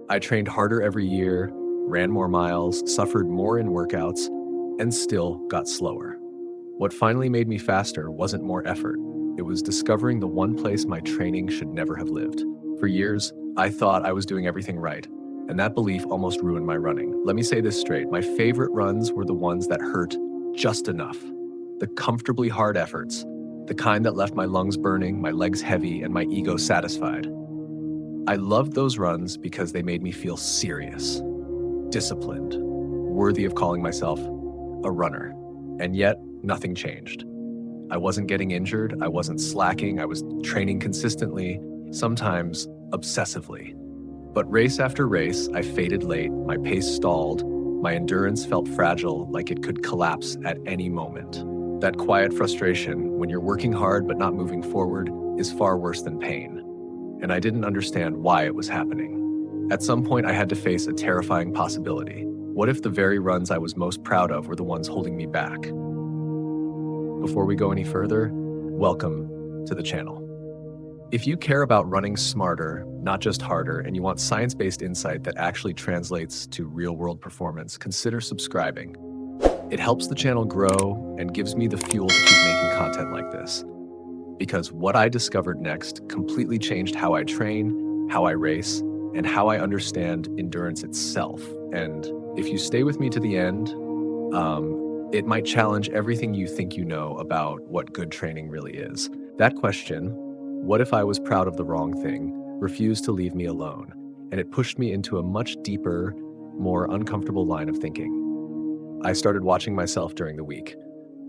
I trained harder every year, ran more miles, suffered more in workouts, and still got slower. What finally made me faster wasn't more effort. It was discovering the one place my training should never have lived. For years, I thought I was doing everything right, and that belief almost ruined my running. Let me say this straight. My favorite runs were the ones that hurt just enough. The comfortably hard efforts, the kind that left my lungs burning, my legs heavy, and my ego satisfied. I loved those runs because they made me feel serious, disciplined, worthy of calling myself a runner. And yet, nothing changed. I wasn't getting injured, I wasn't slacking, I was training consistently, sometimes obsessively. But race after race, I faded late, my pace stalled, my endurance felt fragile, like it could collapse at any moment. That quiet frustration, when you're working hard but not moving forward, is far worse than pain. And I didn't understand why it was happening. At some point, I had to face a terrifying possibility. What if the very runs I was most proud of were the ones holding me back? Before we go any further, welcome to the channel. If you care about running smarter, not just harder, and you want science-based insight that actually translates to real-world performance, consider subscribing. It helps the channel grow and gives me the fuel to keep making content like this. Because what I discovered next completely changed how I train, how I race, and how I understand endurance itself. And if you stay with me to the end, it might challenge everything you think you know about what good training really is. That question, what if I was proud of the wrong thing, refused to leave me alone, and it pushed me into a much deeper, more uncomfortable line of thinking. I started watching myself during the week.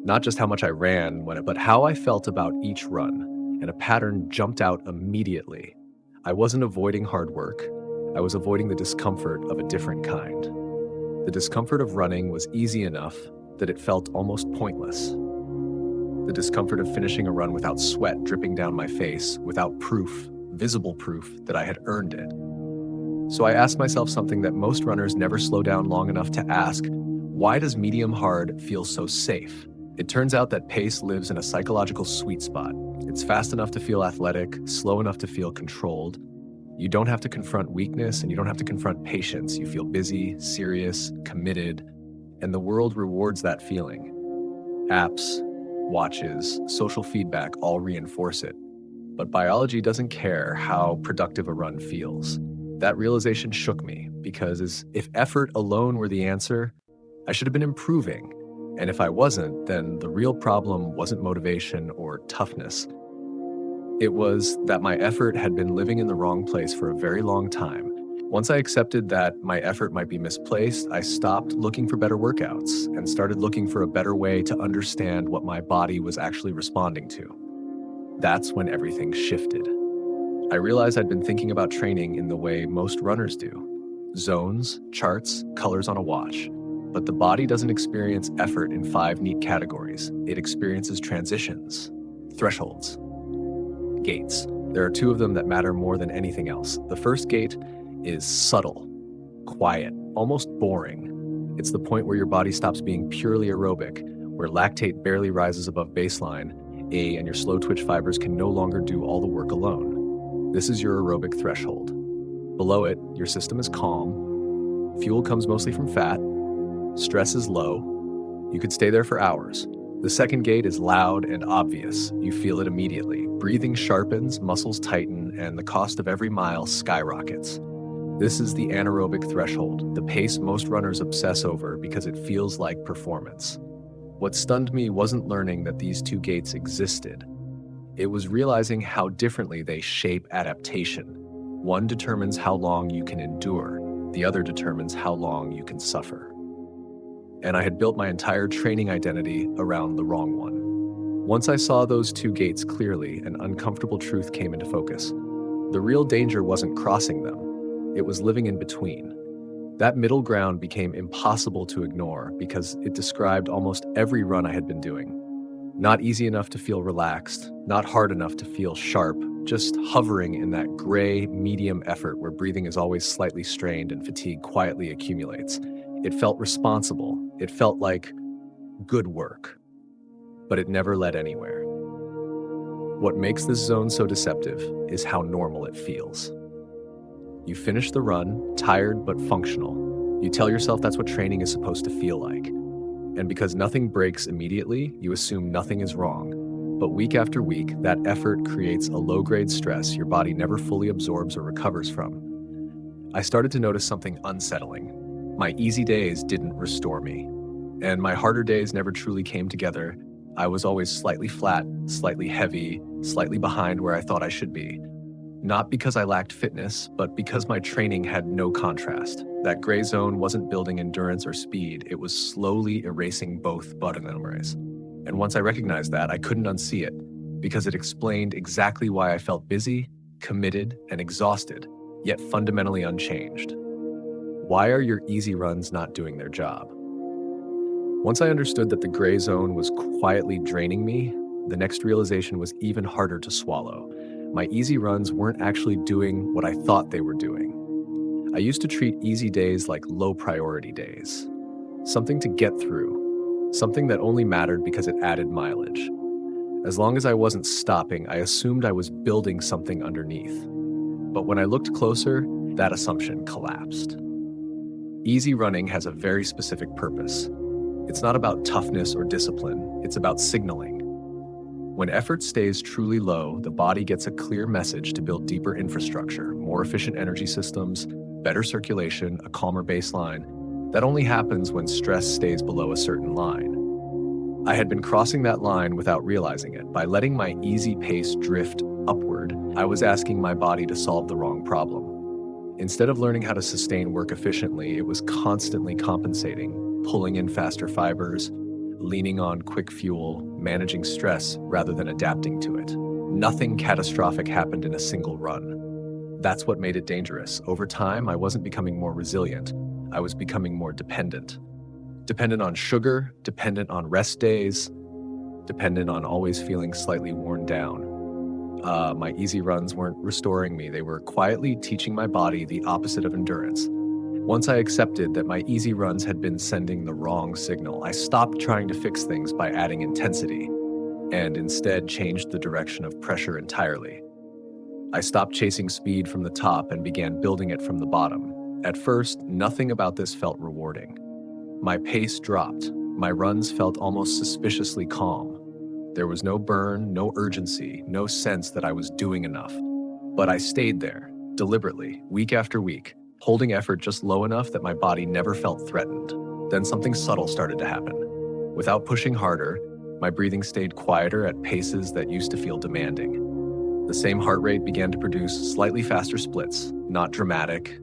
Not just how much I ran, but how I felt about each run, and a pattern jumped out immediately. I wasn't avoiding hard work. I was avoiding the discomfort of a different kind. The discomfort of running was easy enough that it felt almost pointless. The discomfort of finishing a run without sweat dripping down my face, without proof, visible proof, that I had earned it. So I asked myself something that most runners never slow down long enough to ask: why does medium hard feel so safe? It turns out that pace lives in a psychological sweet spot. It's fast enough to feel athletic, slow enough to feel controlled. You don't have to confront weakness, and you don't have to confront patience. You feel busy, serious, committed, and the world rewards that feeling. Apps, watches, social feedback all reinforce it. But biology doesn't care how productive a run feels. That realization shook me, because if effort alone were the answer, I should have been improving. And if I wasn't, then the real problem wasn't motivation or toughness. It was that my effort had been living in the wrong place for a very long time. Once I accepted that my effort might be misplaced, I stopped looking for better workouts and started looking for a better way to understand what my body was actually responding to. That's when everything shifted. I realized I'd been thinking about training in the way most runners do. Zones, charts, colors on a watch. But the body doesn't experience effort in 5 neat categories. It experiences transitions, thresholds, gates. There are 2 of them that matter more than anything else. The first gate is subtle, quiet, almost boring. It's the point where your body stops being purely aerobic, where lactate barely rises above baseline, and your slow twitch fibers can no longer do all the work alone. This is your aerobic threshold. Below it, your system is calm, fuel comes mostly from fat, stress is low. You could stay there for hours. The second gate is loud and obvious. You feel it immediately. Breathing sharpens, muscles tighten, and the cost of every mile skyrockets. This is the anaerobic threshold, the pace most runners obsess over because it feels like performance. What stunned me wasn't learning that these 2 gates existed. It was realizing how differently they shape adaptation. One determines how long you can endure. The other determines how long you can suffer. And I had built my entire training identity around the wrong one. Once I saw those 2 gates clearly, an uncomfortable truth came into focus. The real danger wasn't crossing them. It was living in between. That middle ground became impossible to ignore because it described almost every run I had been doing. Not easy enough to feel relaxed, not hard enough to feel sharp, just hovering in that gray, medium effort where breathing is always slightly strained and fatigue quietly accumulates. It felt responsible. It felt like good work, but it never led anywhere. What makes this zone so deceptive is how normal it feels. You finish the run, tired but functional. You tell yourself that's what training is supposed to feel like. And because nothing breaks immediately, you assume nothing is wrong. But week after week, that effort creates a low-grade stress your body never fully absorbs or recovers from. I started to notice something unsettling. My easy days didn't restore me, and my harder days never truly came together. I was always slightly flat, slightly heavy, slightly behind where I thought I should be. Not because I lacked fitness, but because my training had no contrast. That gray zone wasn't building endurance or speed, it was slowly erasing both button memories. And once I recognized that, I couldn't unsee it, because it explained exactly why I felt busy, committed, and exhausted, yet fundamentally unchanged. Why are your easy runs not doing their job? Once I understood that the gray zone was quietly draining me, the next realization was even harder to swallow. My easy runs weren't actually doing what I thought they were doing. I used to treat easy days like low priority days. Something to get through. Something that only mattered because it added mileage. As long as I wasn't stopping, I assumed I was building something underneath. But when I looked closer, that assumption collapsed. Easy running has a very specific purpose. It's not about toughness or discipline, it's about signaling. When effort stays truly low, the body gets a clear message to build deeper infrastructure, more efficient energy systems, better circulation, a calmer baseline. That only happens when stress stays below a certain line. I had been crossing that line without realizing it. By letting my easy pace drift upward, I was asking my body to solve the wrong problem. Instead of learning how to sustain work efficiently, it was constantly compensating, pulling in faster fibers, leaning on quick fuel, managing stress rather than adapting to it. Nothing catastrophic happened in a single run. That's what made it dangerous. Over time, I wasn't becoming more resilient. I was becoming more dependent. Dependent on sugar, dependent on rest days, dependent on always feeling slightly worn down. My easy runs weren't restoring me. They were quietly teaching my body the opposite of endurance. Once I accepted that my easy runs had been sending the wrong signal, I stopped trying to fix things by adding intensity and instead changed the direction of pressure entirely. I stopped chasing speed from the top and began building it from the bottom. At first, nothing about this felt rewarding. My pace dropped. My runs felt almost suspiciously calm. There was no burn, no urgency, no sense that I was doing enough. But I stayed there, deliberately, week after week, holding effort just low enough that my body never felt threatened. Then something subtle started to happen. Without pushing harder, my breathing stayed quieter at paces that used to feel demanding. The same heart rate began to produce slightly faster splits, not dramatic,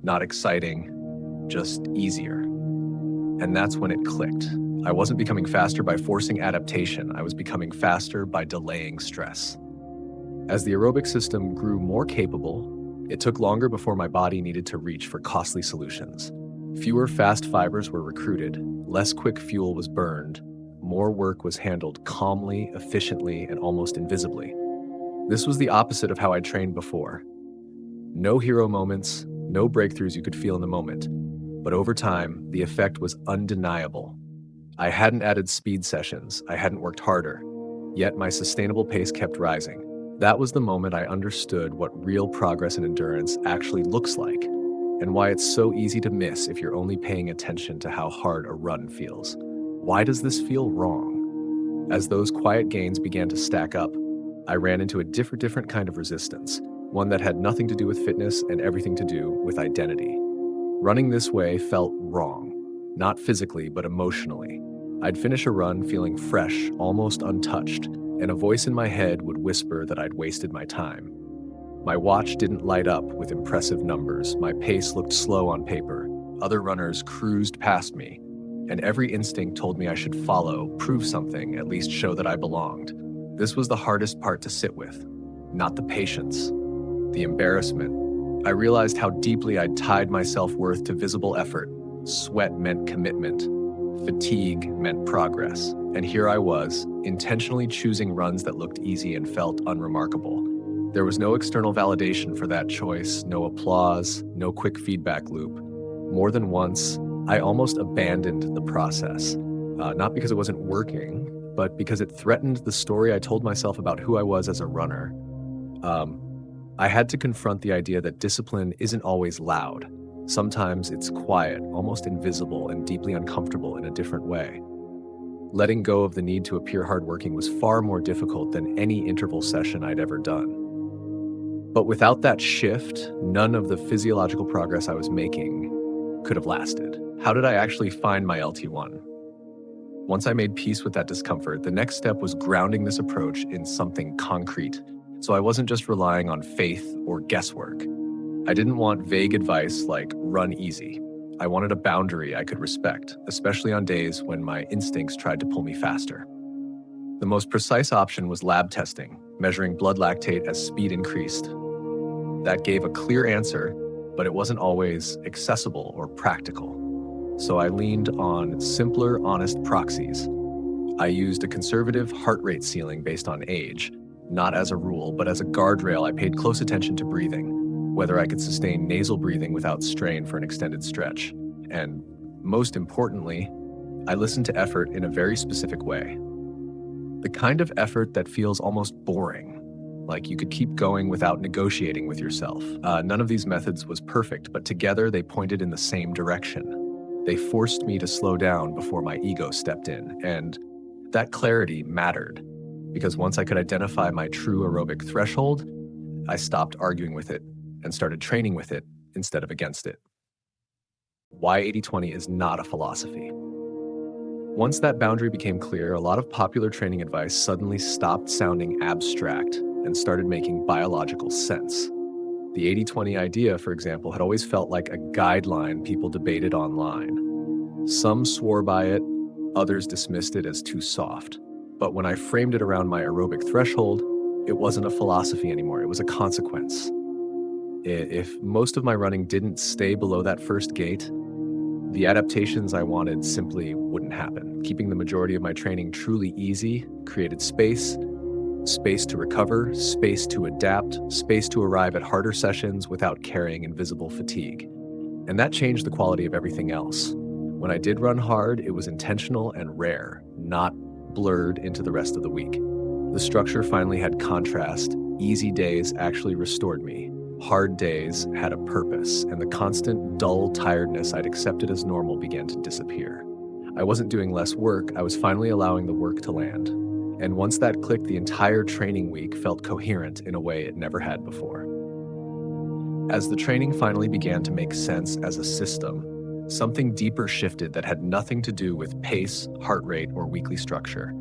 not exciting, just easier. And that's when it clicked. I wasn't becoming faster by forcing adaptation, I was becoming faster by delaying stress. As the aerobic system grew more capable, it took longer before my body needed to reach for costly solutions. Fewer fast fibers were recruited, less quick fuel was burned, more work was handled calmly, efficiently, and almost invisibly. This was the opposite of how I trained before. No hero moments, no breakthroughs you could feel in the moment. But over time, the effect was undeniable. I hadn't added speed sessions, I hadn't worked harder, yet my sustainable pace kept rising. That was the moment I understood what real progress in endurance actually looks like, and why it's so easy to miss if you're only paying attention to how hard a run feels. Why does this feel wrong? As those quiet gains began to stack up, I ran into a different kind of resistance, one that had nothing to do with fitness and everything to do with identity. Running this way felt wrong, not physically, but emotionally. I'd finish a run feeling fresh, almost untouched, and a voice in my head would whisper that I'd wasted my time. My watch didn't light up with impressive numbers, my pace looked slow on paper, other runners cruised past me, and every instinct told me I should follow, prove something, at least show that I belonged. This was the hardest part to sit with, not the patience, the embarrassment. I realized how deeply I'd tied my self-worth to visible effort. Sweat meant commitment. Fatigue meant progress. And here I was, intentionally choosing runs that looked easy and felt unremarkable. There was no external validation for that choice, no applause, no quick feedback loop. More than once, I almost abandoned the process. Not because it wasn't working, but because it threatened the story I told myself about who I was as a runner. I had to confront the idea that discipline isn't always loud. Sometimes it's quiet, almost invisible, and deeply uncomfortable in a different way. Letting go of the need to appear hardworking was far more difficult than any interval session I'd ever done. But without that shift, none of the physiological progress I was making could have lasted. How did I actually find my LT1? Once I made peace with that discomfort, the next step was grounding this approach in something concrete. So I wasn't just relying on faith or guesswork. I didn't want vague advice like run easy. I wanted a boundary I could respect, especially on days when my instincts tried to pull me faster. The most precise option was lab testing, measuring blood lactate as speed increased. That gave a clear answer, but it wasn't always accessible or practical. So I leaned on simpler, honest proxies. I used a conservative heart rate ceiling based on age, not as a rule, but as a guardrail. I paid close attention to breathing, whether I could sustain nasal breathing without strain for an extended stretch. And most importantly, I listened to effort in a very specific way. The kind of effort that feels almost boring, like you could keep going without negotiating with yourself. None of these methods was perfect, but together they pointed in the same direction. They forced me to slow down before my ego stepped in, and that clarity mattered, because once I could identify my true aerobic threshold, I stopped arguing with it and started training with it instead of against it. Why 80/20 is not a philosophy. Once that boundary became clear, a lot of popular training advice suddenly stopped sounding abstract and started making biological sense. The 80/20 idea, for example, had always felt like a guideline people debated online. Some swore by it, others dismissed it as too soft. But when I framed it around my aerobic threshold, it wasn't a philosophy anymore, it was a consequence. If most of my running didn't stay below that first gate, the adaptations I wanted simply wouldn't happen. Keeping the majority of my training truly easy created space to recover, space to adapt, space to arrive at harder sessions without carrying invisible fatigue. And that changed the quality of everything else. When I did run hard, it was intentional and rare, not blurred into the rest of the week. The structure finally had contrast. Easy days actually restored me. Hard days had a purpose, and the constant, dull tiredness I'd accepted as normal began to disappear. I wasn't doing less work, I was finally allowing the work to land. And once that clicked, the entire training week felt coherent in a way it never had before. As the training finally began to make sense as a system, something deeper shifted that had nothing to do with pace, heart rate, or weekly structure.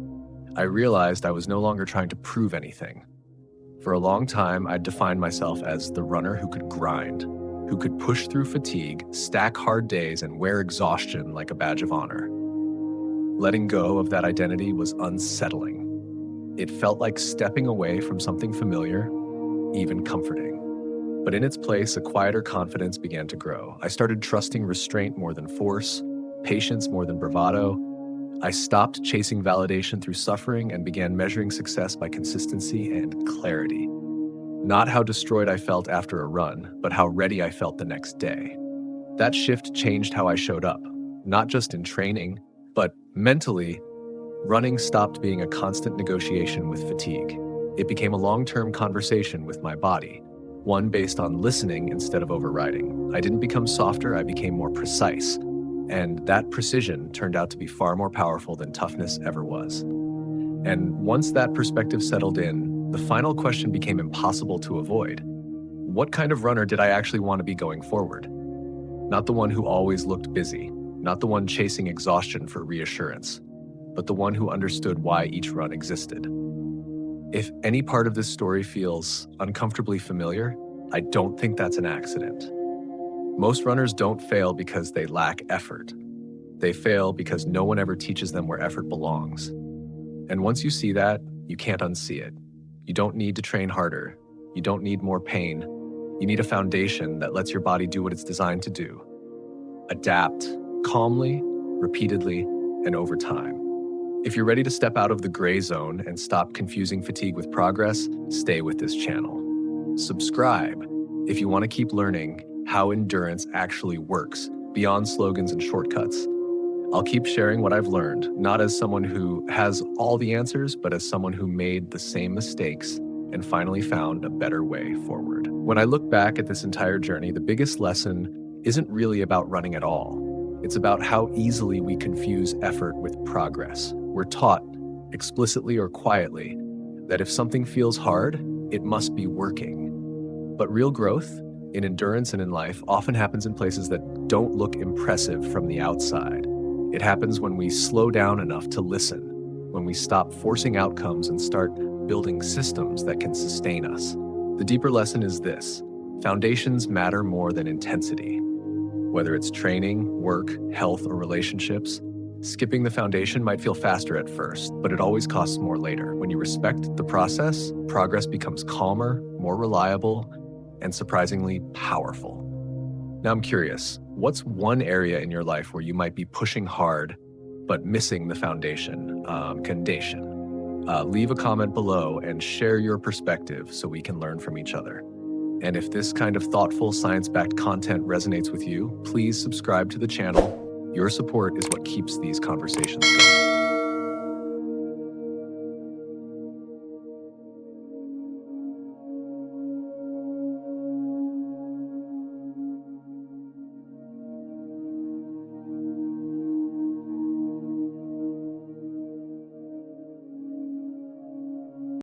I realized I was no longer trying to prove anything. For a long time, I'd defined myself as the runner who could grind, who could push through fatigue, stack hard days, and wear exhaustion like a badge of honor. Letting go of that identity was unsettling. It felt like stepping away from something familiar, even comforting. But in its place, a quieter confidence began to grow. I started trusting restraint more than force, patience more than bravado. I stopped chasing validation through suffering and began measuring success by consistency and clarity. Not how destroyed I felt after a run, but how ready I felt the next day. That shift changed how I showed up, not just in training, but mentally. Running stopped being a constant negotiation with fatigue. It became a long-term conversation with my body, one based on listening instead of overriding. I didn't become softer, I became more precise. And that precision turned out to be far more powerful than toughness ever was. And once that perspective settled in, the final question became impossible to avoid. What kind of runner did I actually want to be going forward? Not the one who always looked busy, not the one chasing exhaustion for reassurance, but the one who understood why each run existed. If any part of this story feels uncomfortably familiar, I don't think that's an accident. Most runners don't fail because they lack effort. They fail because no one ever teaches them where effort belongs. And once you see that, you can't unsee it. You don't need to train harder. You don't need more pain. You need a foundation that lets your body do what it's designed to do. Adapt calmly, repeatedly, and over time. If you're ready to step out of the gray zone and stop confusing fatigue with progress, stay with this channel. Subscribe if you want to keep learning how endurance actually works beyond slogans and shortcuts. I'll keep sharing what I've learned, not as someone who has all the answers, but as someone who made the same mistakes and finally found a better way forward. When I look back at this entire journey, the biggest lesson isn't really about running at all. It's about how easily we confuse effort with progress. We're taught, explicitly or quietly, that if something feels hard, it must be working. But real growth, in endurance and in life, often happens in places that don't look impressive from the outside. It happens when we slow down enough to listen, when we stop forcing outcomes and start building systems that can sustain us. The deeper lesson is this: foundations matter more than intensity. Whether it's training, work, health, or relationships, skipping the foundation might feel faster at first, but it always costs more later. When you respect the process, progress becomes calmer, more reliable, and surprisingly powerful. Now I'm curious, what's one area in your life where you might be pushing hard but missing the foundation, condition? Leave a comment below and share your perspective so we can learn from each other. And if this kind of thoughtful, science-backed content resonates with you, please subscribe to the channel. Your support is what keeps these conversations going.